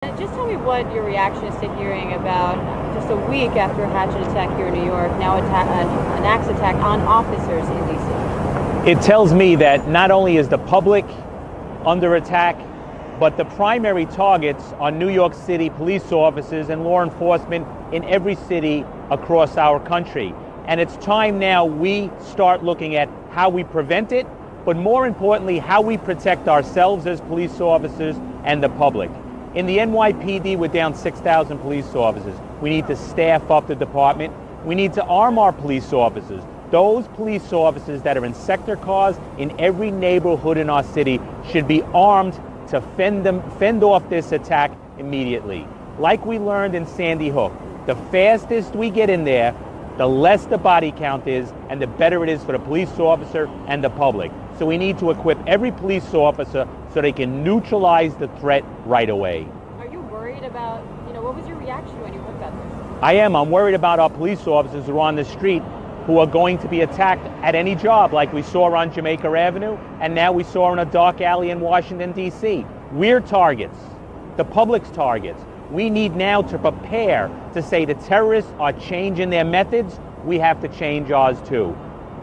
Just tell me what your reaction is to hearing about just a week after a hatchet attack here in New York, now an axe attack on officers in D.C. It tells me that not only is the public under attack, but the primary targets are New York City police officers and law enforcement in every city across our country. And it's time now we start looking at how we prevent it, but more importantly, how we protect ourselves as police officers and the public. In the NYPD, we're down 6,000 police officers. We need to staff up the department. We need to arm our police officers. Those police officers that are in sector cars in every neighborhood in our city should be armed to fend off this attack immediately. Like we learned in Sandy Hook, the fastest we get in there, the less the body count is, and the better it is for the police officer and the public. So we need to equip every police officer so they can neutralize the threat right away. Are you worried about, what was your reaction when you heard about this? I am. I'm worried about our police officers who are on the street who are going to be attacked at any job, like we saw on Jamaica Avenue, and now we saw in a dark alley in Washington, D.C. We're targets. The public's targets. We need now to prepare to say the terrorists are changing their methods. We have to change ours too.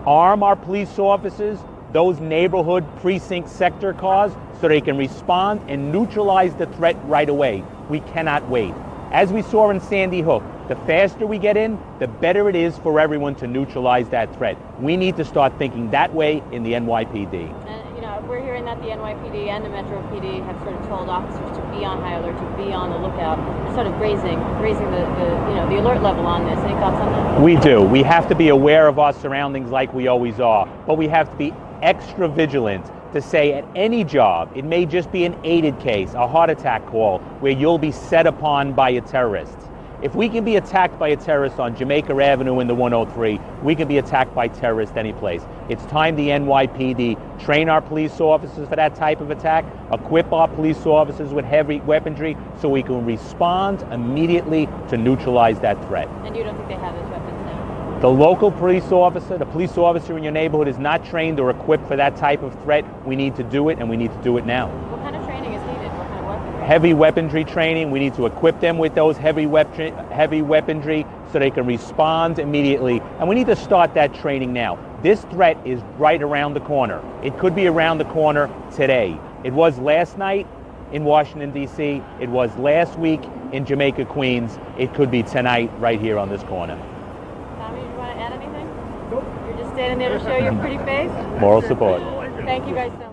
Arm our police officers, those neighborhood precinct sector cars, so they can respond and neutralize the threat right away. We cannot wait. As we saw in Sandy Hook, the faster we get in, the better it is for everyone to neutralize that threat. We need to start thinking that way in the NYPD. And, we're hearing that the NYPD and the Metro PD have sort of told officers to be on high alert, to be on the lookout. They're sort of raising the alert level on this. Any thoughts on that? We do. We have to be aware of our surroundings like we always are, but we have to be extra vigilant to say at any job, it may just be an aided case, a heart attack call, where you'll be set upon by a terrorist. If we can be attacked by a terrorist on Jamaica Avenue in the 103, we can be attacked by terrorists any place. It's time the NYPD train our police officers for that type of attack, equip our police officers with heavy weaponry so we can respond immediately to neutralize that threat. And you don't think they have those weapons now? The local police officer, the police officer in your neighborhood is not trained or equipped for that type of threat. We need to do it, and we need to do it now. What kind of training is needed? What kind of weaponry? Heavy weaponry training. We need to equip them with those heavy weaponry so they can respond immediately. And we need to start that training now. This threat is right around the corner. It could be around the corner today. It was last night in Washington, D.C. It was last week in Jamaica, Queens. It could be tonight right here on this corner. Tommy, you want to add anything? Nope. You're just standing there to show your pretty face? Moral support. Thank you guys so much.